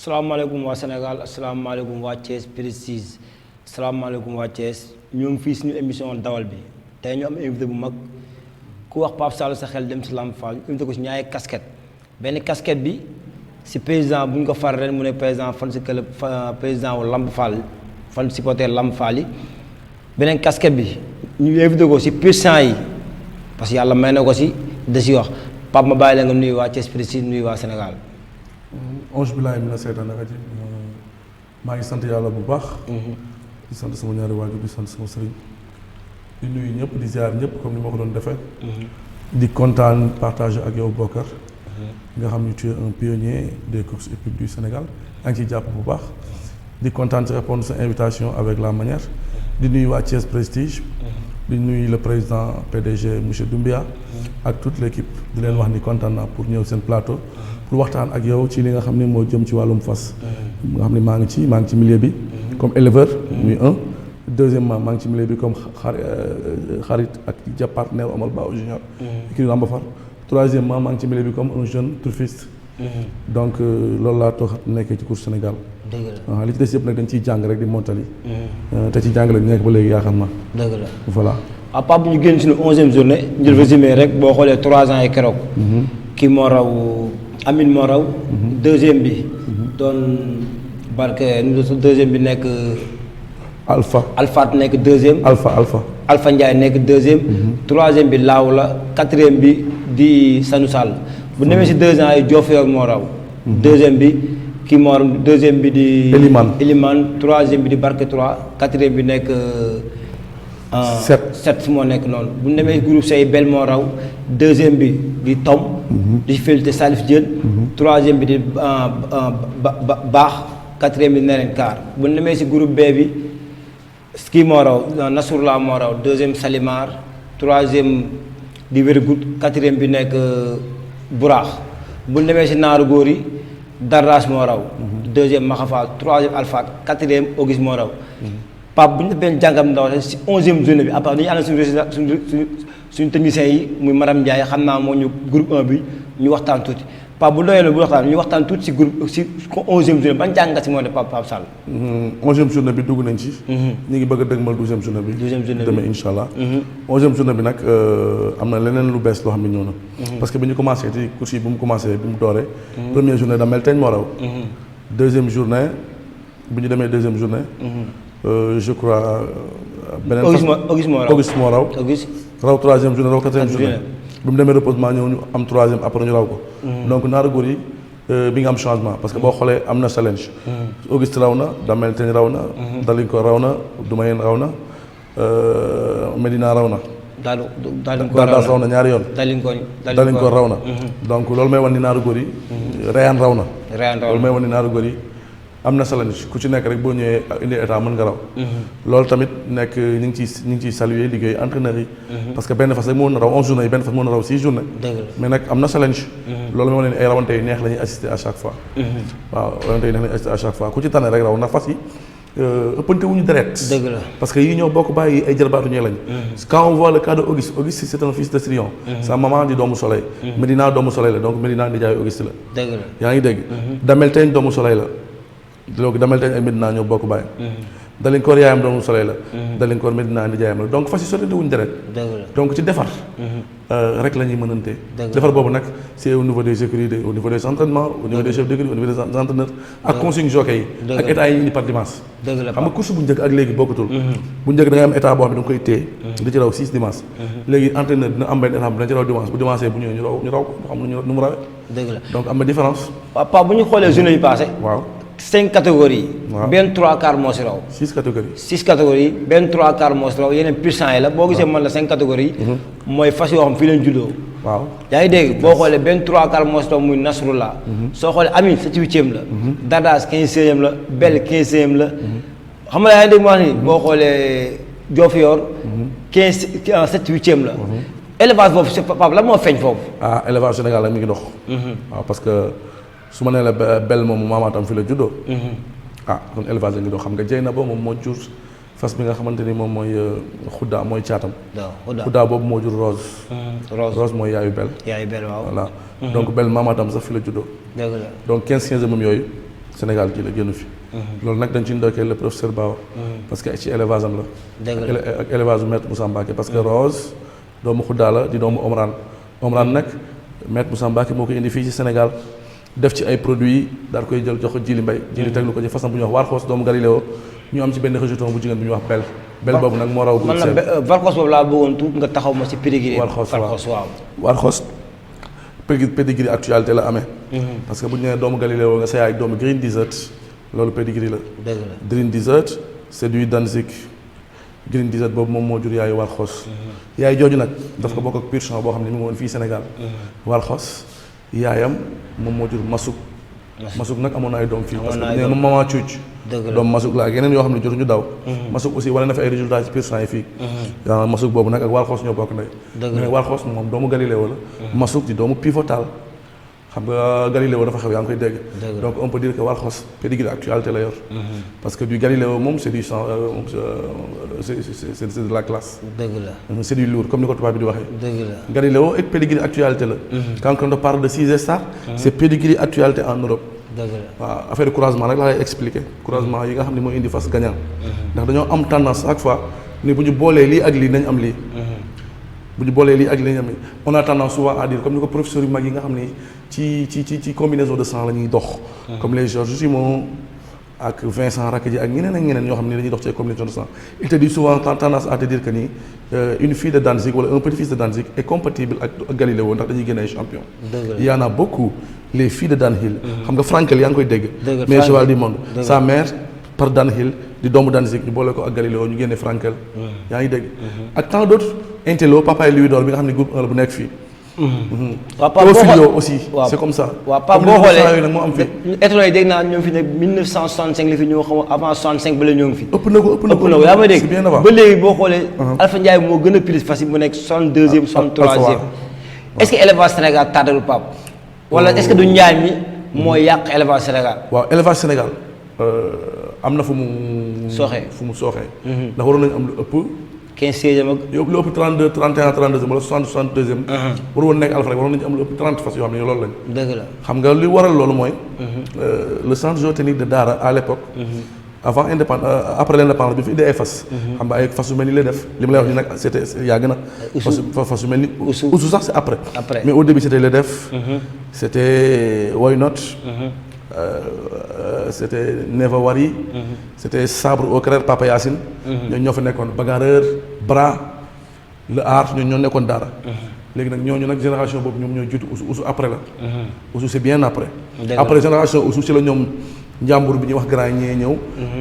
asalaamaaleykum waa Sénégal asalaamaaleykum waa Thiès Prestige asalaamaaleykum waa Thiès ñoo ngi fii suñu émission dawal bi tey ñu am invité bu mag ku wax Pape Sall sa xel dem si Lamp Fall ñu invité ko si ñaari casquette benn casquette bi si président bu ñu ko far ren mu ne président fan si club président wu Lamp Fall fan supporter Lamp Fall yi beneen casquette bi ñu invité ko si puissant yi parce que yàlla may na ko si da si wax Pape ma bàyyi la nga nuyu waa Thiès Prestige nuyu waa Sénégal. Ange bilaay mi na seetaan rajo maa ngi sant yàlla bu baax. di sant sama ñaari waajur di sant sama sëriñ. di nuyu ñëpp di ziar ñëpp comme ni ma ko doon defee. di kontaan partager ak yow Bokar. nga xam ni tu es un pionnier des courses hippiques du Sénégal yaa ngi ciy jàpp bu baax. di kontaan ci répondre sa invitation avec la manière. di nuyu waa Thiès Prestige. di nuyu le président PDG monsieur Doumbia. ak toute l' équipe di leen wax ni kontaan naa pour ñëw seen plateau. pour waxtaan ak yow ci li nga xam ne moo jëm ci wàllum fas. nga xam ne maa ngi ci milieu bi. comme éleveur. muy un. deuxièmement maa ngi ci milieu bi comme xarit ak jàppaat neew Amal Ba junior. kii Lamba Far. troisièmement maa ngi ci milieu bi comme un jeune turfiste. donc loolu laa toog nekkee ci course Sénégal. waaw li ci des yëpp nag dañ ciy jàng rek di montali. te ci jàng la nekk ba léegi yaakaar naa. dëgg la voilà. à part bu ñu génn suñu 11e journée. ñu résumé rek boo xoolee 3 ans yi keroog. kii moo raw. Amine moo raw. deuxième bi. doon barke deuxième bi nekk. Alpha nekk deuxième. Alpha Ndiaye nekk deuxième. troisième bi Laaw la quatrième bi di Sanu Sall. bu demee si 2 ans yi Diofior moo raw. deuxième bi kii moo raw deuxième bi di. Elimane troisième bi di Barke 3 quatrième bi nekk. 7 moo nekk noonu bu ñu demee groupe say bel moo raw deuxième bi di Tom. di félicité Salif Diène. troisième bi di Baax quatrième bi Neren Kaar bu ñu demee si groupe B bi kii moo raw Nasrullah moo raw deuxième Salimar troisième di Wérgout quatrième bi nekk Buraax bu ñu demee si naaru góor yi Darras moo raw. deuxième Maxafal troisième Alpha quatrième Auguste moo raw. Pape bu ñu def benn jàngam ndaw rek si 11e journée bi après dañuy ànd suñu techniciens yi muy madame Ndiaye xam naa moo ñu groupe 1 bi ñu waxtaan tuuti Pape bu doyee bu waxtaan ñu waxtaan tuuti si groupe si 11e journée ban jàngat si moo ne Pape Sall. 11e journée bi dugg nañ ci. ñu ngi bëgg a dëgmal 12e journée bi. 12e journée bi demee incha allah. 11e journée bi nag am na leneen lu bees loo xam ne ñëw na. parce que bi ñu commencé ci course yi bu mu commencé bi mu dooree. première journée Damel Teñ moo raw. deuxième journée bu ñu demee deuxième journée. Je crois. beneen Auguste moo raw. raw troisième journée raw quatrième journée. bu mu demee reposement ñëw ñu am troisième après ñu raw ko. donc naaru góor yi bi nga am changement parce que boo xoolee am na challenge. Auguste raw na Damel Teñ raw na. Dalinko raw na Dumayeen raw na Medina raw na. Dalinko raw na ñaari yoon. Dalinko raw na. donc loolu may wan ni naaru góor yi. Rayaan raw na. loolu may wan ni naaru góor yi. am na challenge ku ci nekk rek boo ñëwee indi état mën nga raw. loolu tamit nekk ñu ngi ciy saluer liggéey entraîneurs yi. parce que benn fas rek moo na raw 11 journées yi benn fas moo na raw 6 journées. mais nag am na challenge. loolu moo ne ay rawante yu neex la ñuy assister à chaque fois. waaw rawante yu neex la ñuy assister à chaque fois ku ci tane rek raw ndax fas yi ëppante wuñu deret. dëgg la parce que yii ñoo bokk bàyyi ay jërbaatu ñee lañ. quand on voit le cas de Auguste c'est un fils de Sirion. sa maman di doomu soleil. Medina doomu soleil la donc Medina di jaay Auguste la. dëgg la yaa ngi dégg. Damel Teñ doomu soleil la. donc Damel Teñ ay Medina ñoo bokk bàyyi. Dalinkoor yaayam doomu soleil la. Dalinkoor Medina indi jaayam la donc fas yi sottante wuñ deret. donc ci defar. rek la ñuy mënante. defar boobu nag c'est au niveau des écuries au niveau des entraînements au niveau des chefs d'écurie au niveau des entraîneurs. ak consigne jockey yi. ak état yi indi par dimanche. xam nga course bu njëkk ak léegi bokkatul. bu njëkk da ngay am état boo xam ne da nga koy téye. di ci raw 6 dimanche. léegi entraîneur dina am benn état bu dina ci raw dimanche bu dimanche bu ñëwee ñu raw ko xam nu mu rawee. dëgg la donc am na différence. Paa bu ñu xoolee journée yi passé. waaw. 5 catégories. waaw benn 3/4 moo si raw. 6 catégories. 6 catégories benn 3/4 moo si raw yeneen puissant yi la boo gisee man la 5 catégories. mooy fas yoo xam fii leen juddoo. waaw yaa ngi dégg boo xoolee benn 3/4 moo si raw muy Nasrullah. soo xoolee Amine 7/8 la. Dadas 15e la Bel 15e la. xam nga yaa ngi dégg maa nii boo xoolee Diofior. 7/8 la. élevage boobu c'est Pape lan moo feeñ foofu. élevage Sénégal la mi ngi dox. waaw parce que. su ma nee la bel moom maamaatam fi la juddoo. kon élevage la ngi doo xam nga jey na ba moom moo jur fas bi nga xamante ni moom mooy xuddaa mooy caatam. xuddaa boobu moo jur rose. rose mooy yaayu bel. yaayu bel waaw voilà donc bel maamaatam sax fi la juddoo. dëgg la donc 15/15 moom yooyu Sénégal gi la génn fi. loolu nag dañ ci ndokkee le professeur Bawa. parce que ci élevage am la. dëgg la ak élevage bu maître Moussa Mbacké parce que Rose doomu Xuddaa la di doomu Omran nag maître Moussa Mbacké moo ko indi fii ci Sénégal def ci ay produits daal koy jël jox ko Jili Mbay. Jili teglu ko ci façon bu ñuy wax Warxoos doomu Galileo ñu am ci benn rejeton bu jigéen bu ñuy wax bel boobu nag moo raw. man nag Warxoos boobu laa bëggoon tuut nga taxaw ma ci pédigree. Warxoos waaw Warxoos pédigree actualité la amee. parce que bu ñu nee doomu Galileo nga sa yaay doomu Green Desert loolu pédigree la. dëgg la Green Desert c'est du Danzig Green Desert boobu moom moo jur yaayu Warxoos. yaay jooju nag daf ko bokk ak pur sang boo xam ne mi ngi woon fii Sénégal. Warxoos yaayam moom moo jur Masuk nag amoon na ay doom fii. parce que nee na maman Cuuc. doom Masuk la ak yeneen yoo xam ne jotuñu daw. Masuk aussi wane na fi ay résultats ci pur sang yi fii. Masuk boobu nag ak Warxoos ñoo bokk ndey. dëgg la Warxoos moom doomu Galileo la. Masuk di doomu Pivotal. xam nga Galileo dafa xew yaa ngi koy dégg. donc on peut dire que Warxoos pédigree actualité la yor. parce que du Galileo moom c'est du sang c'est de la classe. dëgg la c'est du lourd comme ni ko tubaab bi di waxee. dëgg la Galileo et pédigree actualité la. quand on parle de 6 stars. c'est pédigree actualité en Europe. dëgg la waaw affaire croisement nag laa lay expliquer croisement yi nga xam ne mooy indi fas gagnant. ndax dañoo am tendance chaque fois ni bu ñu boolee lii ak lii nañ am lii. bu ñu boolee lii ak li ñu am on a tendance souvent à dire comme ni ko professeur yu mag yi nga xam ni ci combinaison de sang la ñuy dox. comme les Georges Simon ak Vincent Rakadji ak ñeneen ñoo xam ne dañuy dox ci combinaison de sang il te dit souvent tendance à te dire que ni une fille de Danzig wala un petit-fils de Danzig est compatible ak Galileo ndax dañuy génne ay champion. il y en a beaucoup les filles de Danhill. xam nga Frankel yaa ngi koy dégg. mais cheval du monde. sa mère par Danhill di doomu Danzig ñu boole ko ak Galileo ñu génne Frankel. yaa ngi dégg. ak tant d'autres Intello papa Louis d'Or bi nga xam ne groupe 1 la bu nekk fii. waaw Pape boo xoolee aussi c'est comme ça. waaw Pape boo xoolee nag moo am fi. étalons yi dégg naa ñoo fi ne 1965 la fi ñëw xam avant 65 ba la ñoo ngi fi. ëpp na ko yaa may dégg ba léegi boo xoolee. Alpha Ndiaye moo gën a prise facile mu nekk 62e 63e. est-ce que élevage Sénégal tardelu Pape. wala est-ce que du njaay mi mooy yàq élevage Sénégal. waaw élevage Sénégal am na fu mu sooxee. ndax waroon nañu am lu ëpp. 15 16e ak. yow lu ëpp 32 31 32e wala 60 62e. war woon nekk Alpha rek waroon nañu am lu ëpp 30 fas yoo xam ne loolu lañ. dëgg la xam nga li waral loolu mooy. le centre zootechnique de Daara à l'époque. avant après l'indépendance bi fi indi ay fas. xam nga ay fas yu mel ni lay def li ma lay wax nii nag c'était yàgg na. fas yu mel ni. Oussou sax c'est après. mais au début c'était lay def. c'était Why Not. c'était Neva Wari. c'était Sabre au Crer Papa Yacine. ñooñu ñoo fa nekkoon bagarreur Bra le art ñooñu ñoo nekkoon Daara. léegi nag ñooñu nag génération boobu ñoom ñoo jiitu Oussou après la. Oussou c'est bien après. après génération Oussou ci la ñoom Njàmbur bi ñuy wax grand ñee ñëw.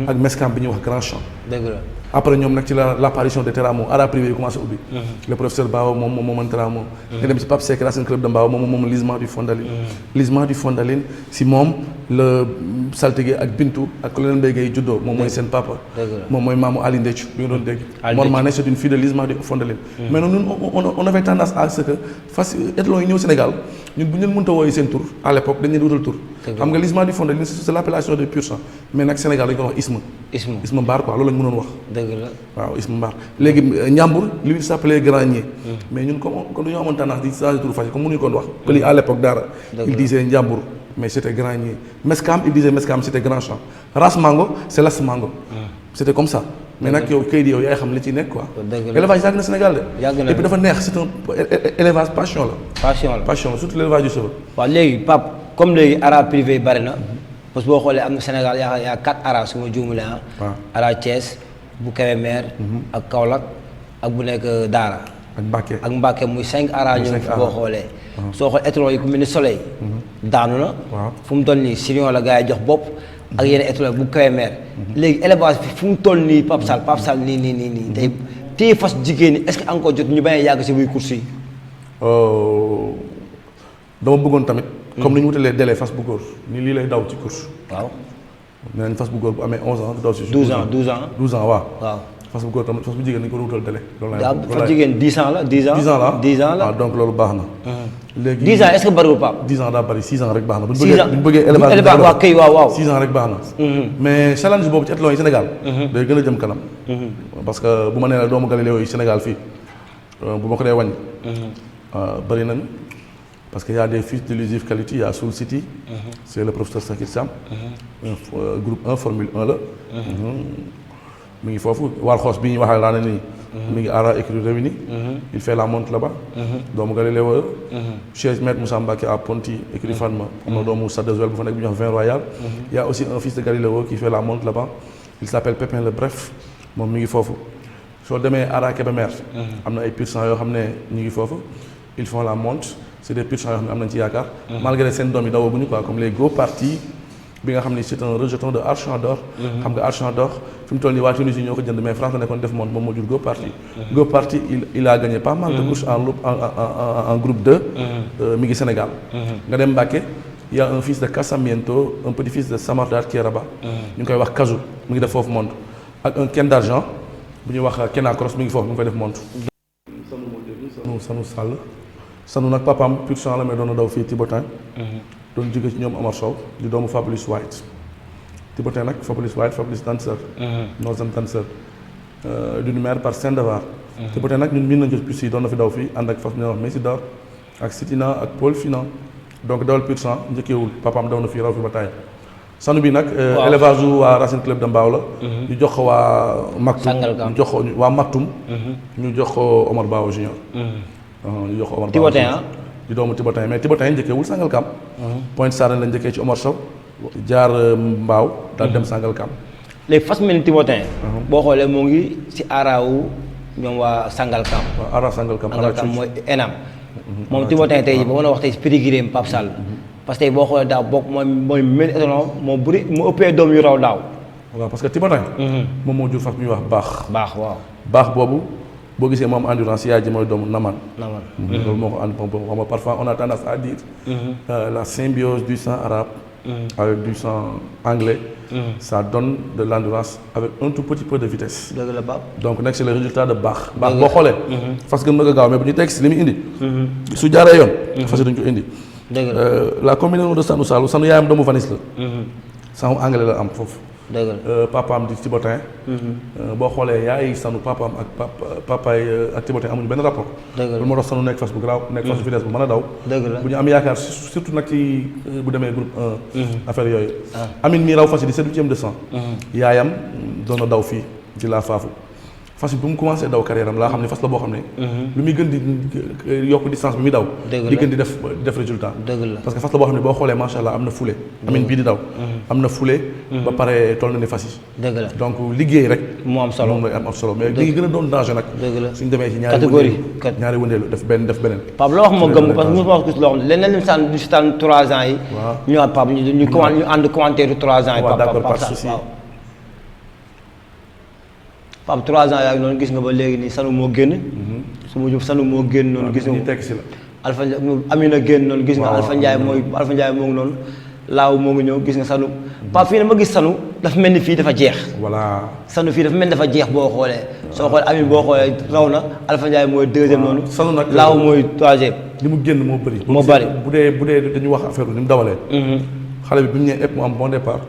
ak Mescam bi ñuy wax grand champ. dëgg la après ñoom nag ci l'apparition de Teramo ara privé yi commencé ubbi. le professeur Bao moom mooman Teramo. nga dem ci Pape Seck Racine Club de Mbao moom lisement du Fondaline. lisement du Fondaline si moom la saltige ak Bintu ak colonel Mbaye Gueye juddoo moom mooy seen papa. moom mooy maamu Ali Ndeccu bi nga doon dégg. Mor Mané c'est une fille de lisement du Fondaline. mais ñun on avait tendance à ce que fas étalons yi ñëw Sénégal ñun bu ñu leen mënta wooyee seen tur à l'époque dañ leen wutal tur. xam nga lisement du Fondaline c'est l'appellation de pur sang mais nag Sénégal dañu ko wax isma mbaar quoi loolu lañ mënoon wax. dëgg la waaw isma mbaar léegi Njàmbur lui s'appelait Granier. mais ñun comme dañoo amoon tendance di changer tur fas yi comme mënuñu koon wax. pël yi à l'époque Daara. il disait Njàmbur mais c'était Granier. Mescam il disait Mescam c'était Grand Champ. Ras Mango c'est Las Mango. c'était comme ça. mais nag yow kayit yow yaay xam li ci nekk quoi. élevage yàgg na Sénégal de. yàgg na et puis dafa neex c'est un élevage passion la. passion la surtout l'élevage du cheval. waaw léegi Pape comme léegi ara privé yi bari na. parce que boo xoolee am na Sénégal yaa 4 ara su ma juumulee ah. waaw ara Thiès bu Kébémer. ak Kaolack ak bu nekk Daara. ak Mbacké muy 5 ara ñoom fi boo xoolee. soo xoolee étalons yi ku mel ni Soleil. daanu na. fu mu toll nii Sirion la gars yi jox bopp. ak yeneen étalons bu Kébémer. léegi élevage bi fu mu toll nii Pape Sall nii tey téye fas jigéen ñi est-ce que encore jot ñu bañ a yàgg si buy course yi. dama bëggoon tamit. comme ni ñu wutalee délai fas bu góor ni lii lay daw ci course. waaw. nee nañ fas bu góor bu amee 11 ans du daw ci. 12 ans waaw. fas bu góor tamit fas bu jigéen dañu ko wutal délai. loolu laay fas jigéen 10 ans la 10 ans. 10 ans la waaw donc loolu baax na. léegi 10 ans est-ce que bariwul Pape. 10 ans daa bari 6 ans rek baax na. 6 ans bu ñu bëggee élevage waaw kay waaw. 6 ans rek baax na. mais challenge boobu ci étalons yi Sénégal. day gën a jëm kanam. parce que bu ma nee la doomu Galileo yi Sénégal fii bu ma ko dee wàññi. bari nañ parce qu'il y a des fils de l'Usif Quality, il y a Soul City, c'est le professeur Sakir Sam, groupe 1, Formule 1 là. Il faut Warhos bi ñu waxal la ni mi ngi ara écrit réuni, il fait la montre là-bas. Doomu Galileo chez Maître Moussa Mbacké à Ponty écrit Fatma, am na doomu Sadezwel bu fa nek bu ñu wax Vin Royal. Il y a aussi un fils de Galileo qui fait la montre là-bas. Il s'appelle Pépin le Bref, moom mi ngi fofu. So demee ara Kébémer, am na ay pur sang yoo xam ne ñu ngi fofu. Ils font la montre, c'est des pur sang yoo xam ne am nañ ci yaakaar. Malgré seen doom yi dawaguñu quoi, comme les Go Party bi nga xam ne c'est un rejeton de Argent d'Or. Xam nga Argent d'Or fi mu toll nii waa Tunisie ñoo ko jënd mais France la nekkoon def montre moom moo jur Go Party. Go Party il a gagné pas mal de courses en groupe 2 mi ngi Sénégal. Nga dem Mbacké, il y a un fils de Cassamiento, un petit-fils de Samardar qui est là-bas. ñu ngi koy wax Kazou mi ngi def foofu montre ak un Ken d'Argent bu ñuy wax Kena Cross mi ngi foofu mi ngi fay def montre. Sanu Sall Sanu nag papaam pur sang la mais doon na daw fii Thibaoutin. doon jóge ci ñoom Omar Sow di doomu Fabrice White. Thibaoutin nag Fabrice White Fabrice danseur. Northern danseur. du numéro par Saint-Devar. Thibaoutin nag ñun miin nañu pur yi doon na fi daw fii ànd ak fas ñu wax Messi Dor ak Sitina ak Paul Finan donc dawal pur sang njëkkeewul papaam daw na fii raw fi ba taay. Sanu bi nag élevage u waa Racine Club de Mbao la. ñu jox ko waa Maktoum ñu jox ko waa Maktoum. ñu jox ko Omar Bao Junior. ñu jox ko Omar Bao Junior di doomu Thibaoutin mais Thibaoutin njëkkeewul Sangalkam. Pointe Sarène la njëkkee ci Omar Sow jaar Mbao daal dem Sangalkam. léegi fas mel ni Thibaoutin boo xoolee moo ngi si aaraawu ñoom waa Sangalkam. waaw aara Sangalkam mooy ENAM. moom Thibaoutin tey ba mën a wax tey si pédigrém Pape Sall. parce que tey boo xoolee daaw bokk mooy mel étalon moo bëri mu ëppee doom yu raw daaw. waaw parce que Thibaoutin. moom moo jur fas bu ñuy wax baax. waaw. baax boobu boo gisee moom endurance yaay ji mooy doomu Naman. loolu moo ko ànd xam nga parfois on a tendance à dire. la symbiose du sang arabe. avec du sang anglais. ça donne de l'endurance avec un tout petit peu de vitesse. dëgg la Pape. donc nag c'est le résultat de baax. baax boo xoolee. fas gën na gaaw mais bu ñu teg si li muy indi. su jaaree yoon. fas yi duñ ko indi. dëgg la combinaison de Sanu Saalum Sanu yaayam doomu Vanis la. sang anglais la am foofu. dëgg la papaam di Thibaoutin. boo xoolee yaay Sanu papaam ak papaay ak Thibaoutin amuñu benn rapport. dëgg la loolu moo tax Sanu nekk fas bu garaaw nekk fas bu vitesse bu mën a daw. dëgg la bu ñu am yaakaar surtout nag ci bu demee groupe 1. affaire yooyu. Amine mii raw fas yi di 7e de 100. yaayam doon na daw fii ci la faafu. fas bi bu mu commencé daw carrière am laa xam ne fas la boo xam ne. lu muy gën di yokk distance bi muy daw. di gën di def résultat. parce que fas la boo xam ne boo xoolee macha allah am na foulée. Amine bii di daw. am na foulée. ba pare toll na ni fas yi. dëgg la donc liggéey rek. mu am solo moom mooy am solo mais li ngi gën a doon danger nag. dëgg la suñ demee ci catégorie ñaari wëndeelu def beneen. Pape loo wax ma gëm parce que mosuma wax gis loo xam ne leneen li mu sànni du si tànn 3 ans yi. waaw ñu naan Pape ñu ànd commentaire 3 ans yi. waaw d'accord Pape Pape 3 ans yaa ngi noonu gis nga ba léegi nii Sanu moo génn. su ma jub Sanu moo génn noonu gis nga. tekk si la. Alpha Amina génn noonu gis nga. Alpha Ndiaye moo ngi noonu. Laaw moo ngi ñëw gis nga Sanu. Pape fii ne ma gis Sanu dafa mel ni fii dafa jeex. voilà Sanu fii dafa mel ni dafa jeex boo xoolee. soo xoolee Amine boo xoolee raw na Alpha Ndiaye mooy 2e noonu. Sanu nag Laaw mooy 3e. li mu génn moo bëri. moo bëri bu dee dañu wax affaire bi ni mu dawalee. xale bi bu ñu nee ëpp mu am bon départ.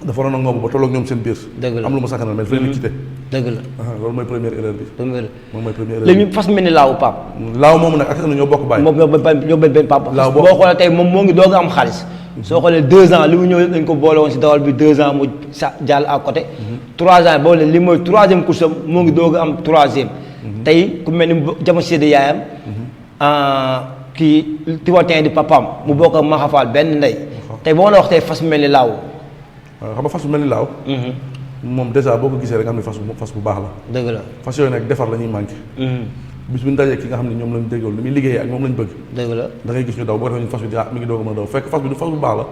dafa waroon a ngoobu ba tolloog ñoom seen biir. dëgg la am lu ma sakkanal mais dafa leen quitté. dëgg la loolu mooy première erreur bi. moom mooy première erreur léegi ñu fas mel ni Laaw Pape. Laaw moomu nag ak Sanu ñoo bokk bàyyi. moom ñoo benn Pape. Laaw boo xoolee tey moom moo ngi doog a am xaalis. soo xoolee 2 ans li mu ñëw dañ ko boole woon si dawal bi 2 ans mu jàll à côté. 3 ans boo leen li mooy 3e course am moo ngi doog a am 3e. tey ku mel ni Jama Sédé yaayam. kii Thibaoutin di papaam mu bokk ak Maxafaal benn ndey. tey boo la wax tey fas mel ni Laaw. waaw xam nga fas bu mel ni Laaw. moom dèjà boo ko gisee rek nga xam ne fas bu baax la. dëgg la fas yooyu nag defar la ñuy manqué. bis bu ñu dajee ki nga xam ne ñoom lañ déggoon lu muy liggéeyee ak moom lañ bëgg. dëgg la da ngay gis ñu daw boo ko defee ñu fas bi mi ngi doog a mën a daw fekk fas bi du fas bu baax la.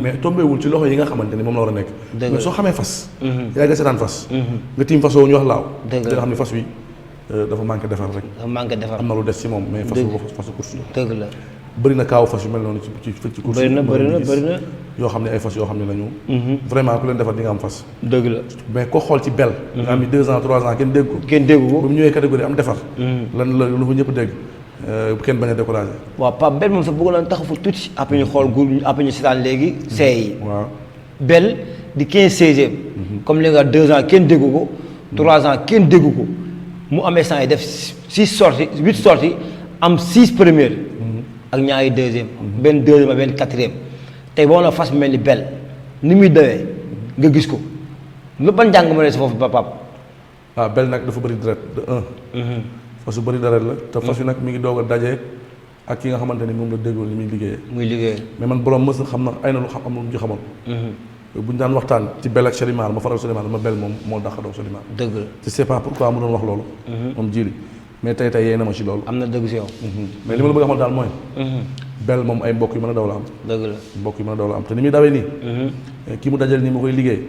mais tombéwul ci loxo yi nga xamante ni moom la war a nekk. mais soo xamee fas. yaa ngi seetaan fas. nga tiim fas woo ñu wax Laaw. dëgg la nga xam ne fas wi dafa manqué defar rek. dafa manqué defar am na lu des ci moom mais fasu course la. dëgg la bëri na kaaw fas yu mel noonu ci course. bëri na yoo xam ne ay fas yoo xam ne lañu. vraiment ku leen defar di nga am fas. dëgg la mais ko xool ci bel. nga am ni 2 ans 3 ans kenn dégg ko. ba mu ñëwee catégorie am defar. lan la lu fa ñëpp dégg kenn bañ a découragé. waaw Pape Bel moom sax bëggoon nañ taxafu tuuti après ñu xool gu après ñu seetaan léegi seey yi. waaw Bel di 15/16e. comme li nga 2 ans kenn déggu ko. 3 ans kenn déggu ko mu amee 100 yi def 6 sorties 8 sorties am 6 premières. ak ñaari deuxième. benn deuxième ak benn quatrième. tey boo na fas mel ni bel ni muy dawee nga gis ko lépp ban njàng ma ne si foofu ba pap waaw bel nag dafa bëri deret de un. fas yu bëri deret la te fas yu nag mi ngi doog a daje ak ki nga xamante ni moom la déggoon li muy liggéeyee. muy liggéey mais man borom mës na xam na ay na lu xam am lu mu ci xamoon. bu ñu daan waxtaan ci bel ak Chalimar ma faral Chalimar ma bel moom moo dàq daw Chalimar. dëgg la je sais pas pourquoi mu doon wax loolu. moom jiili mais tey yee na ma ci loolu. am na dëgg si yow. mais li ma la bëgg a xamal daal mooy. bel moom ay mbokk yu mën a daw la am. dëgg la mbokk yu mën a daw la am te ni muy dawee nii. kii mu dajal nii mu koy liggéey.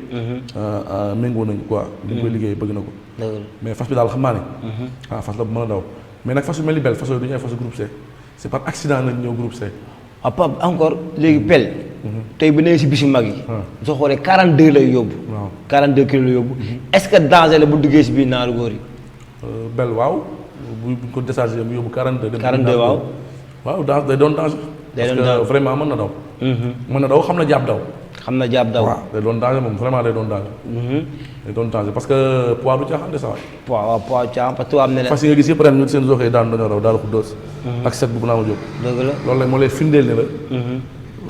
méngoo nañu quoi. li mu koy liggéey bëgg na ko. dëgg la mais fas bi daal xam naa ne. fas la bu mën a daw mais nag fas yu mel ni bel fas yooyu du ñu ay fas groupe C c'est par accident nañ ñëw groupe C. ah Pape encore léegi pel. tey bu nee si bisu mag yi. soo xoolee 42 lay yóbbu. waaw 42 kilos lay yóbbu. est-ce que danger la bu duggee si biir naaru góor yi. bel waaw buñ ko déchargé mu yóbbu 42. dem 42 waaw. waaw danger day doon danger. day doon parce danger que vraiment mën na daw. mën na daw xam na jàpp daw. xam na jàpp daw. waaw day doon danger moom vraiment day doon danger. day doon danger parce que poids du caaxaan de saa waay. waaw poids caa parce que am na ne. fas yi nga gis yëpp ren ñu seen zoxee daan dañoo raw daal ko dóos. ak set bu naa ma jóg. dëgg la loolu la moo lay firndeel ne la.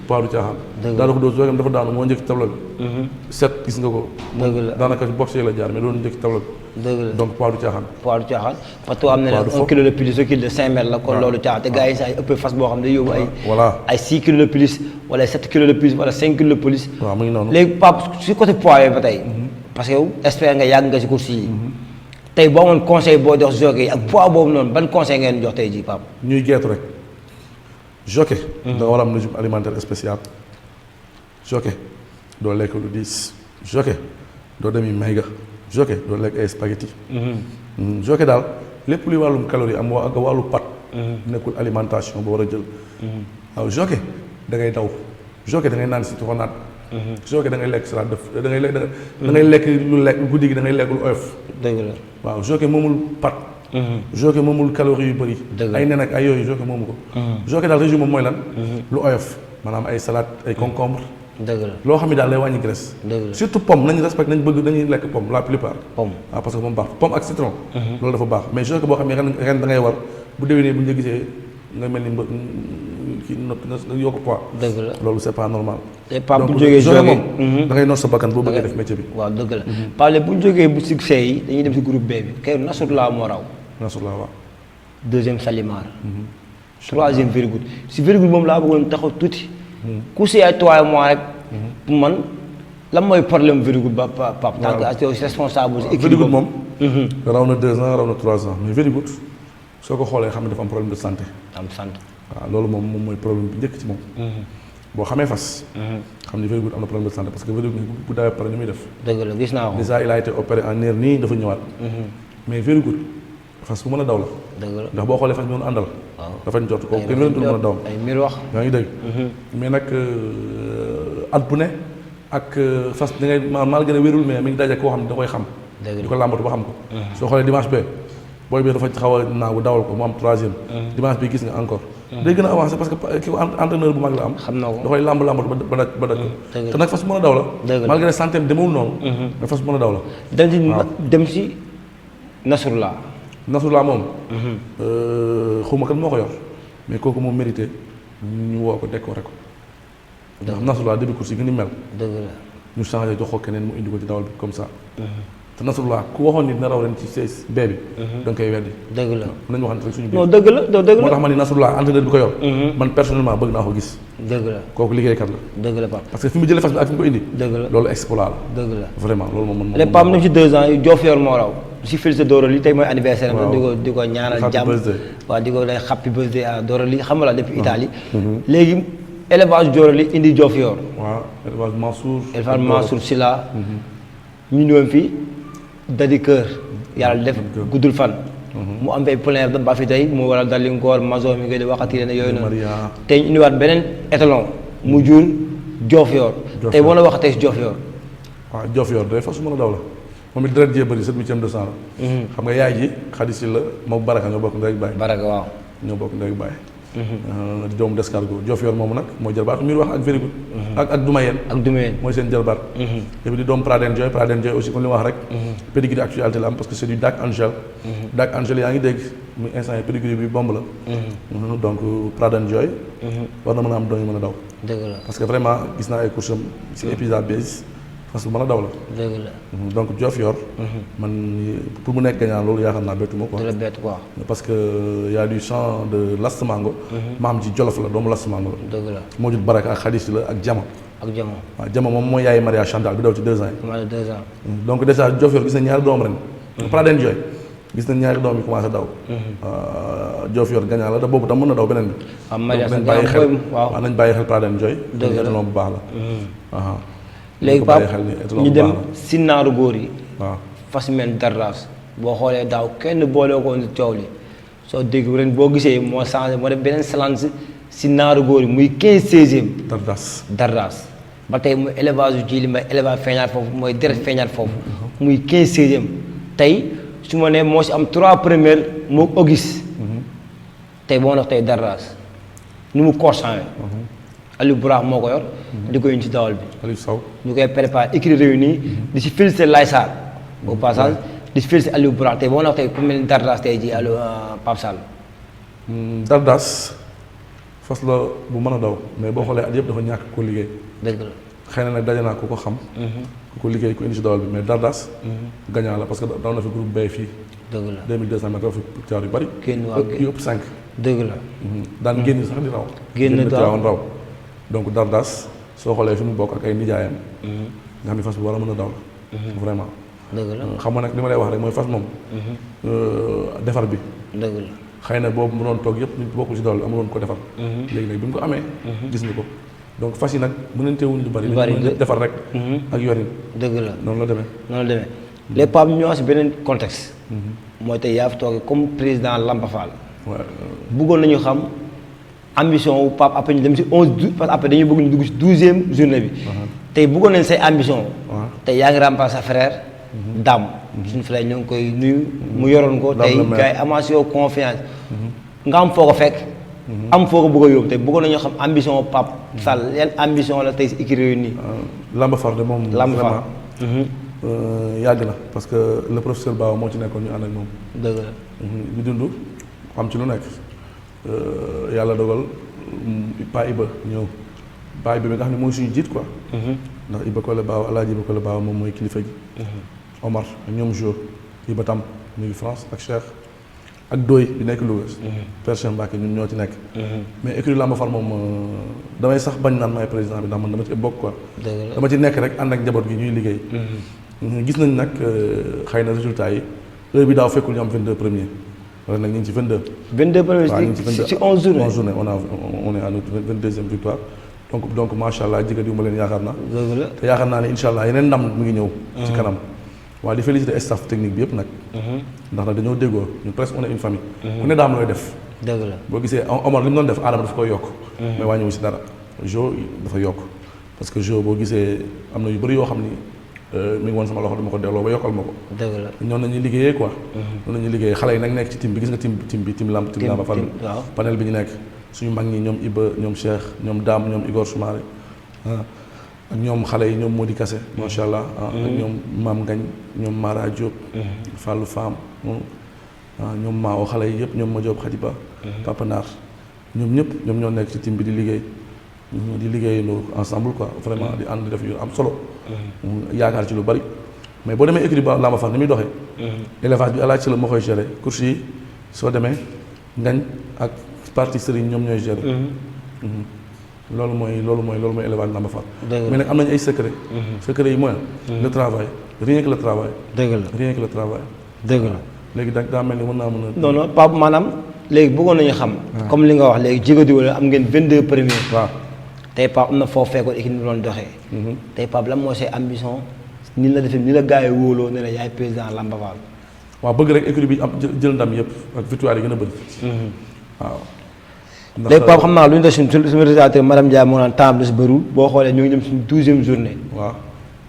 poids du caaxaan. dëgg la daal ko dóos zoxeem dafa daanu moo njëkk ci tableau bi. set gis nga ko. dëgg la daanaka ci box yi la jaar mais doon njëkk ci tableau bi. dëgg la donc poids du caaxaan. poids du caaxaan parce que am na ne poids du 1 kilo de plus 1 kilo de 5 mètres la kon loolu caaxaan te gars yi saa yu ëppee fas boo xam ne day yóbbu ay. voilà ay 6 kilos de plus wala 7 kilos de plus wala 5 kilos de plus. waaw mu ngi noonu. léegi Pape si côté poids yooyu ba tey. parce que yow expert nga yàgg nga si course yi. tey boo amoon conseil boo jox jockey yi ak poids boobu noonu ban conseil ngeen jox tey jii Pape. ñuy geetu rek jockey. da nga war a am régime alimentaire spécial. jockey doo lekk lu diis. jockey doo demi mayga. jockey doo lekk ay spaghetti. jockey daal lépp luy wàllum calorie am ak wàllu pat. nekkul alimentation boo war a jël. waaw jockey da ngay daw. jockey da ngay naan si toxonaat. jockey da ngay lekk salade def da ngay lekk da ngay lekk lu lekk guddi gi da ngay lekk lu oyof. dëgg la waaw jockey moomul pat. jockey moomul calorie yu bëri. dëgg ay nen ak ay yooyu jockey moomu ko. jockey daal régime moom mooy lan. lu oyof maanaam ay salade ay concombre. dëgg la loo xam ne daal lay wàññi graisse. dëgg la surtout pomme nañu respecté nañ bëgg dañuy lekk pomme la plupart. pomme waaw parce que moom baax pomme ak citron. loolu dafa baax mais jockey boo xam ne ren da ngay war bu déwénee bu ñu la gisee nga mel ni kii nga yokk poids. dëgg la loolu c'est pas normal. te Pape bu donc jógee jockey jockey moom da ngay noot sa bakkan boo bëggee def métier bi. waaw dëgg la Pape bu ñu jógee bu succès yi dañuy dem si groupe B bi kay Nasrullah moo raw. Nasrullah waaw. deuxième Chalimar. troisième Very Good si Very Good moom laa bëggoon taxaw tuuti. ku si ay 3 mois rek. pour man lan mooy problème Very Good ba Pape. tant que responsable si équipe Very Good moom. raw na 2 ans raw na 3 ans mais Very Good soo ko xoolee xam ne dafa am problème de santé. am sant. waaw loolu moom mooy problème bi njëkk ci moom. boo xamee fas. xam ni Very Good am na problème de santé parce que Very Good bu dawee pare ni muy def. dëgg la gis naa ko. déjà il a été opéré en nerf nii dafa ñëwaat. mais Very Good fas bu mën a daw la. dëgg la ndax boo xoolee fas bi doon àndal. waaw dafa ñu jot kooku kenn mënatul mën a daw. ay mbir wax. yaa ngi dégg. mais nag at bu ne ak fas da ngay maanaam gën a wérul mais mi ngi daje koo xam ne da koy xam. dëgg la di ko làmbatu ba xam ko. soo xoolee dimanche bee booy bi dafa xaw a naagu dawal ko mu am 3e. dimanche bi gis nga encore. day gën a avancé parce que ki ko entraîneur bu mag la am. xam na ko da koy làmbatu ba daj ba daj ko. te nag fas bu mën a daw la. dëgg la malgré santé demewul noonu. mais fas bu mën a daw la. dem si Nasrullah. Nasrullah moom. xawma kan moo ko yor mais kooku moom mérité ñu woo ko décoré ko. ndax Nasrullah début course yi gën a mel. dëgg la ñu changé jox ko keneen mu indi ko ci dawal bi comme ça. te Nasrullah ku waxoon ni dina raw ren ci CSB bi. da nga koy weddi. dëgg la nañu waxante rek suñu biir. non dëgg la dëgg la moo tax ma ni Nasrullah entraîneur bi ko yor. man personnellement bëgg naa ko gis. dëgg la kooku liggéeykat la. dëgg la Pape. parce que fi mu jëlee fas bi ak fi mu ko indi. dëgg la loolu exploit la. dëgg la vraiment loolu moom man. lépp Pape même si 2 ans yi Diofior moo raw si félicité Doroli tey mooy anniversaire am. waaw di ko ñaanal happy jàmm. birthday. waaw di ko lay happy birthday à Doroli xam nga la depuis Italie. léegi élevage Doroli indi Diofior. waaw élevage Mansour. élevage Mansour Sylla. ñu ñëwoon fii dadi kër yàlla def guddul fan. mu am ay poulain ba fi tey mu waral dal li ngoor mazo mi ngi di waxati leen yooyu noonu. tey ñu indiwaat beneen étalon mu jur Diofior. tey boo la waxatee si Diofior. waaw Diofior day fas mën a daw la moom it deret jee bëri 7/8 de sang la. xam nga yaay ji xadisi la moom Baraka ñoo bokk ndey ak baay. Baraka waaw. ñoo bokk ndey ak baay. di doomu Descargo Diofior moomu nag mooy jarbaat mi wax ak Very Good. ak Dumayeen. ak Dumayeen mooy seen jarbaat. et puis di doomu Praden Joy aussi comme li ma wax rek. pédigree actualité la am parce que c'est du Dak Angel. Dak Angel yaa ngi dégg muy instant yi pédigré bi bomb la. donc Pride and Joy. war na mën a am doom yu mën a daw. dëgg la parce que vraiment gis naa ay courses am si épisode base parce que mën a daw la. dëgg la. donc Diofior. man pour mu nekk gagnant loolu yaakaar naa bettu ma quoi. du la bett quoi. parce que y a du sang de Last Mango. maam ji Jolof la doomu Last Mango la. dëgg la moo jut Baraka ak Khadis la ak Jama. ak jamono. waaw Jama moom mooy yaay Maria Chantal bi daw ci 2 ans yi. moins de 2 ans. donc déjà Diofior gis nañ ñaari doom ren. Pride and Joy gis nañ ñaari doom yi commencé daw. Diofior gagnant la te boobu tam mën na daw beneen bi. waaw Maria nañ bàyyi xel waaw nañ bàyyi xel Pride and Joy. dëgg la étalon bu baax la. léegi Pape ñu dem si naaru góor yi. waaw fas mel Dardas boo xoolee daaw kenn boole ko woon coow li soo dégg ren boo gisee moo changé moo def beneen salance si naaru góor yi muy 15/16e. Dardas ba tey muy élevage yu ji li may élevage feeñaat foofu mooy deret feeñaat foofu. muy 15/16e tey su ma nee moo si am 3 premières moo Auguste. tey boo wax tey Dardas nu mu corsange. Aliou Bourax moo ko yor. di ko indi ci dawal bi. Aliou Sow ñu koy préparé écrit réuni di si félicité Laye Sarr au passage di si félicité Aliou Bourax tey boo wax tey ku mel ni Dardas tey ji Aliou Pape Sall. Dardas fas la bu mën a daw mais boo xoolee at yëpp dafa ñàkk ko liggéey. dëgg la xëy na nag daje naa ku ko xam. ku ko liggéey ku indi si dawal bi mais Dardas. gagnant la parce que daw na fi groupe B fii. dëgg la 2200 mètres daw fi jaar yu bari. génn waaw yu ëpp 5. dëgg la. daan génn sax di raw. génn raw donc Dardas soo xoolee fi mu bokk ak ay nijaayam. nga xam ne fas bu war a mën a daw la. vraiment. dëgg la xam nga nag li ma lay wax rek mooy fas moom. defar bi. dëgg la. xëy na boobu mu doon toog yëpp nit bokkul ci dawal bi amuloon ko defar. léegi nag bi mu ko amee. gis nga ko donc fas yi nag mënantewuñ lu bari. dañu defar rek. ak yorin. dëgg la noonu la demee. noonu la demee les Pape ñu ñëwaat si beneen contexte. mooy tey yaa fi toogee comme président Lamba Fall. waaw bëggoon nañu xam ambition wu Pape après ñu dem si 11 parce que après dañuy bëgg ñu dugg si 12e journée bi. tey bëggoon nañ say ambition. tey yaa ngi remplacer sa frère. Dame. suñu frère ñoo ngi koy nuyu. mu yoroon ko tey gars yi amaat si yow confiance. nga am foo ko fekk. am foo ko bëgg a yóbbu tey bëggoon nañoo xam ambition Pape Sall yan ambition la tey si écurie yooyu nii. Lamba Fall de moom. Lamba Fall yàgg na parce que le professeur Ba moo ci nekkoon ñu ànd ak moom. dëgg la. ñu dund xam ci lu nekk yàlla dogal Pa Iba ñëw Pa Iba bi nga xam ne mooy suñu jiit quoi. ndax Iba Kole Baaw Alaaji Iba Kole Baaw moom mooy kilifa gi. Omar ak ñoom Jo Iba Tam ñu ngi France ak Cheikh ak Doy bi nekk Louga. Père Cheikh Mbacke ñun ñoo ci nekk. mais écurie Lamba Fall moom damay sax bañ naan maay président bi ndax man dama ci bokk quoi. dama ci nekk rek ànd ak njaboot gi ñuy liggéey. gis nañ nag xëy na résultat yi heure bi daaw fekkul ñu am 22 premiers wala nag ñu ngi ci 22. 22 premiers ci 11 journées. 11 journées on est à notre 22e victoire donc macha allah jigéen yu ma leen yaakaar naa. dëgg la te yaakaar naa ne incha allah yeneen ndam mu ngi ñëw. ci kanam waaye di féliciter staff technique bi yëpp nag. ndax nag dañoo déggoo ñun presque on est une famille. ku ne daam looy def. dëgg la boo gisee Omar li mu doon def Adama dafa koy yokk. mais wàññiwu si dara Jo dafa yokk parce que Jo boo gisee am na yu bëri yoo xam ni. mi ngi woon sama loxo dama ko delloo ba yokkal ma ko. dëgg la ñoom nañuy liggéeyee quoi. noonu la ñuy liggéeyee xale yi nag nekk ci team bi gis nga team Lamba Fall panel bi ñu nekk suñu mag ñi ñoom Iba ñoom Cheikh ñoom Dame ñoom Igor Soumaré ak ñoom xale yi ñoom Modi Kassé macha allah. ak ñoom Maam Ngañ ñoom Mara Diop. Fallou Fam ñoom Mao xale yi yëpp ñoom Ma Diop Khadiba. Papa Naar ñoom ñëpp ñoom ñoo nekk ci team bi di liggéey. di liggéeyandoo ensemble quoi vraiment di ànd def yu am solo. yaakaar ci lu bari mais boo demee écurie ba Lamba Fall ni muy doxee. élevage bi alaaj ci la moo koy gérer course yi soo demee ngañ ak partie sëriñ ñoom ñooy gérer. loolu mooy élevage Lamba Fall. mais nag am nañu ay secret. secret yi mooy. le travail rien que le travail. dëgg la rien que le travail. dëgg la léegi daa mel ni mën naa mën a. non non Pape maanaam léegi bëggoon nañu xam. comme li nga wax léegi jigéen wala am ngeen 22 premiers. waaw. tey Pape am na foo fekkoon équipe bi doon doxee. tey Pape lan moo say ambition ni la defee ni la gars yi wóoloo ne la yaay président Lamba Fall. waaw bëgg rek équipe bi am jël ndam yëpp ak victoire yi gën a bëri. waaw. ndax léegi Pape xam naa lu ñu def suñu réalisateur madame Ndiaye moo naan temps bi si bëriwul boo xoolee ñu ngi dem suñu 12e journée. waaw.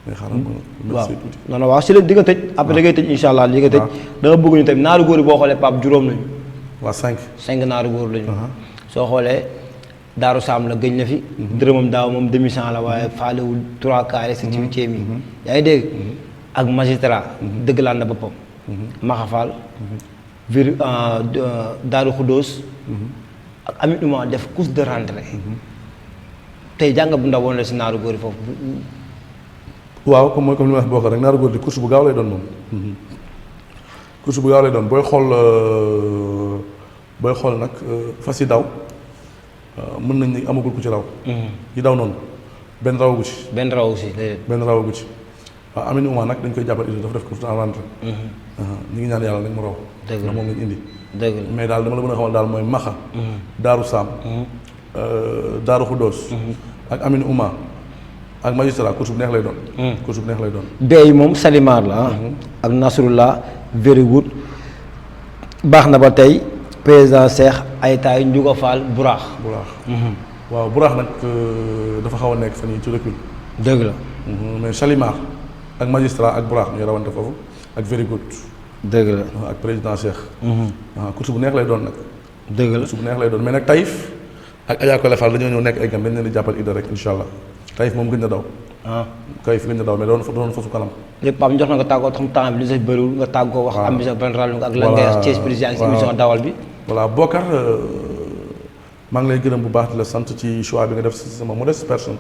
mais xaaral ma waaw non non waaw si la di nga tëj. après da ngay tëj incha allah li nga tëj. da nga bëgg ñu tamit naaru góor yi boo xoolee Pape juróom lañu. waaw 5. 5 naaru góor lañu. soo xoolee. Daaru Saam la gëj na fi. dërëmam daaw moom demi-cent la waaye faalewul 3 quarts rek ci huitième yi. yaa ngi dégg. ak magistrat. dëgg laa na boppam. Maxa Fall. Daaru Khoudoss. ak Ami Ouma def course de rentrée. tey jàngat bu ndaw woon la si naaru góor yi foofu. waaw comme li ma wax bokk rek naaru góor di course bu gaaw lay doon moom. course bu gaaw lay doon booy xool nag fas yi daw mën nañ ni amagul ku ci raw. yi daw noonu benn rawagu ci. benn rawagu ci. waaw Ami Ouma nag dañ koy jàppal dafa def course en rentrée. ñu ngi ñaan yàlla nañ mu raw. dëgg la moom lañ indi. dëgg la mais daal dama la mën a xamal daal mooy Maxa. Daaru Saam. Daaru Khoudoss. ak Ami Ouma ak magistrat course bu neex lay doon. course bu neex lay doon. beey moom Salimar la ak Nasrullah very good baax na ba tey président Cheikh Aytaay Ndiouga Fall Buraax. waaw Buraax nag dafa xaw a nekk fan yii ci recul. dëgg la. mais Salimar ak magistrat ak Buraax ñooy rawante foofu ak very good. dëgg la ak président Cheikh. course bu neex lay doon nag. dëgg la course bu neex lay doon mais nag Taïf ak Adja Kole Fall dañoo ñëw nekk ay gan dañ leen di jàppal Ida rek incha allah Taïf moom gën na daw. Taïf gën na daw mais doon fasu kanam. lépp Pape jox na nga tàggoo xam temps bi li sa bëriwul nga tàggoo wax. ambition benn ràll ak lan ngay Thiès président ak émission dawal bi. voilà Bokar maa ngi lay gërëm bu baax di la sant ci choix bi nga def si sama modeste personne.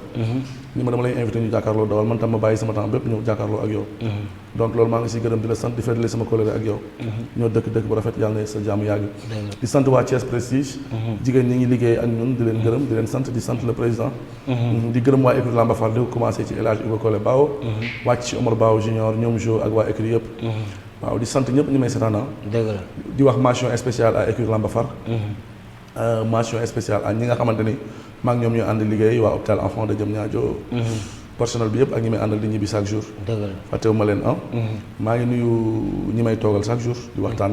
ni ma dama lay invité ñu jàkkaarloo dawal man tam ma bàyyi sama temps bépp ñëw jàkkaarloo ak yow. donc loolu maa ngi si gërëm di la sant di feddali sama collègue ak yow. ñoo dëkk bu rafet yàlla na sa jàmm yàgg. di sant waa Thiès Prestige. jigéen ñi ngi liggéey ak ñun di leen gërëm di leen sant di sant le président. di gërëm waa écurie Lamba Fall di ko commencé ci El Hadj Iba Kole Bao. wàcc ci Omar Bao junior ñoom Jo ak waa écurie yëpp. waaw di sant ñëpp ñu may seetaan. dëgg la di wax mention spéciale à écurie Lamba Fall. mention spéciale à ñi nga xamante ni maa ngi ñoom ñooy ànd liggéey waa hôpital enfant de Diamniadio personnel bi yëpp ak ñi may àndal di ñibbi chaque jour. dëgg la fàttewuma leen maa ngi nuyu ñi may toogal chaque jour di waxtaan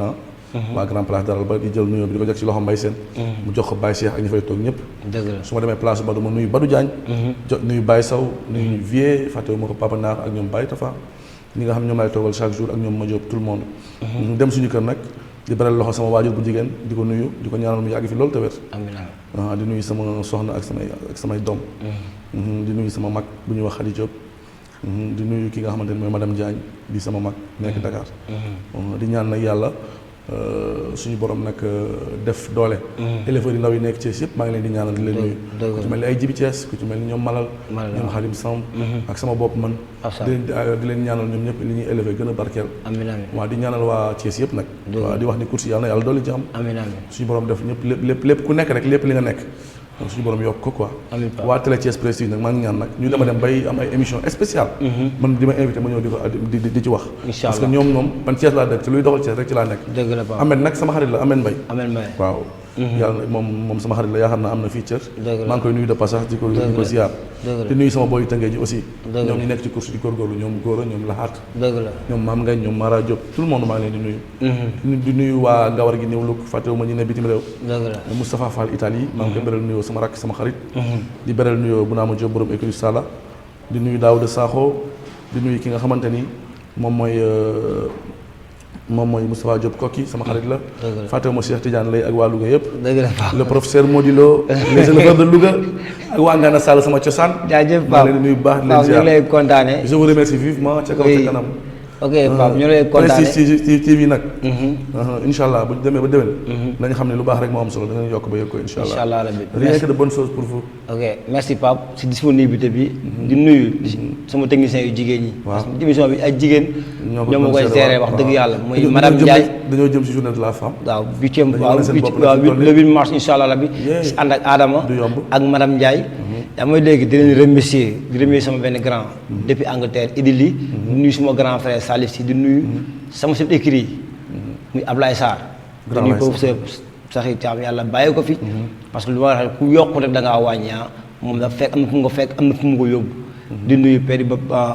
waa Grand Place daral ba di jël nuyoo bi di ko jag ci loxo Mbaye Sène mu jox ko Baye Cheikh ak ñi fay toog ñëpp. dëgg la su ma demee place Badou ma nuyu Badou Diagne. nuyu Baye Sow nuyu Vieux fàttewuma ko Papa Naar ak ñoom Baye Tafa ñi nga xam ñoom lay toogal chaque jour ak ñoom ma Diop tout le monde. dem suñu kër nag di beral loxo sama waajur bu jigéen di ko nuyu di ko ñaanal mu yàgg fi loolu te wér. amiin di nuyu sama soxna ak samay doom. di nuyu sama mag bu ñuy wax Khady Diop. di nuyu ki nga xamante ne mooy madame Diagne di sama mag nekk Dakar. di ñaan nag yàlla suñu borom nag def doole. éleveurs yi ndaw yi nekk Thiès yëpp maa ngi leen di ñaanal di leen nuyu. ku ci mel ni ay Jibi Thiès ku ci mel ni ñoom Malal. ñoom Xarim Samb. ak sama bopp man. di leen ñaanal ñoom ñëpp li ñuy élevé gën a barkeel. amiin amiin waaw di ñaanal waa Thiès yëpp nag. waaw di wax ni course yàlla na yàlla doole jàmm. amiin amiin suñu borom def ñëpp lépp ku nekk rek lépp li nga nekk. donc suñu borom yokk ko quoi. waa télé Thiès Prestige nag maa ngi ñaan nag ñu dama dem bay am ay émission spéciale. man di ma invité ma ñëw di ci wax. parce que ñoom man Thiès laa dëkk te luy doxal Thiès rek ci laa nekk. dëgg la Ahmed nag sama xarit la Ahmed Mbaye. Ahmed Mbaye waaw. yàlla moom sama xarit la yaakaar naa am na fii cër. maa ngi koy nuyu de passage di ko ziar. di nuyu sama boy tëngee ji aussi. ñoom ñi nekk ci course di góorgóorlu ñoom Góora ñoom Laxaat. ñoom Maam Ngañ ñoom Mara Diop tout le monde maa ngi leen di nuyu. di nuyu waa Ngawar gi néew luk fàttewuma ñi ne bitim réew. Moustapha Fall Italie maa ngi koy beral nuyoo sama rakk sama xarit. di beral nuyoo bu naa ma Diop borom écurie Sala. di nuyu Daouda Sakho di nuyu ki nga xamante ni moom mooy Moustapha Diop kokki sama xarit la. fàttewuma Cheikh Tidiane lay ak waa Louga yëpp. le professeur Modilo les éleveurs de Louga ak waa Ngana Sall sama cosaan. jaajëf Pape maa leen di nuyu bu baax di leen ziar ñu lay kontaane. je vous remercie vivement ca kaw ca kanam. ok Pape ñu lay kontaane Prestige TV nag. incha allah bu ñu demee ba déwén. nañu xam ne lu baax rek moo am solo dinañ yokk ba yëg ko incha allah. incha allah rabbi rien que de bonnes choses pour vous. ok merci Pape si disponibilité bi. di nuyu sama technicien yu jigéen ñi. parce que émission bi ay jigéen. ñoo ma koy gérer wax dëgg yàlla muy madame Ndiaye. dañoo jëm si journée de la femme. waaw le 8 mars incha allah rabbi si ànd ak Adama ak madame Ndiaye. yaa may dégg di leen remercier sama benn grand. depuis Angleterre Idili. di nuyu suma grand frère Salif si di nuyu. sama chef écrit yi. muy Ablaye Sarr. di nuyu professeur Saxi Thiam yàlla bàyyi ko fi. parce que lu ma wax ku yokk rek da ngaa wàññi moom da fekk am na fu mu ko fekk am na fu mu ko yóbbu. di nuyu Père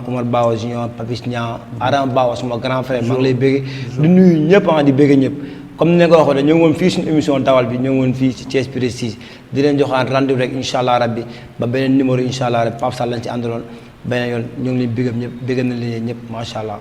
Omar Bawa Junior Papis Niang Adama Bawa suma grand frère maa ngi lay bëgg. di nuyu ñëpp di bëgg ñëpp. comme ni nga ko waxee ñoo ngi woon fii suñu émission dawal bi ñoo ngi woon fii ci Thiès Prestige di leen joxaan rendez-vous rek incha allah rabbi ba beneen numéro incha allah rabbi Pape Sall lañ ci àndaloon beneen yoon ñoo ngi leen bëggam ñëpp bëgg na leen ñëpp macha allah.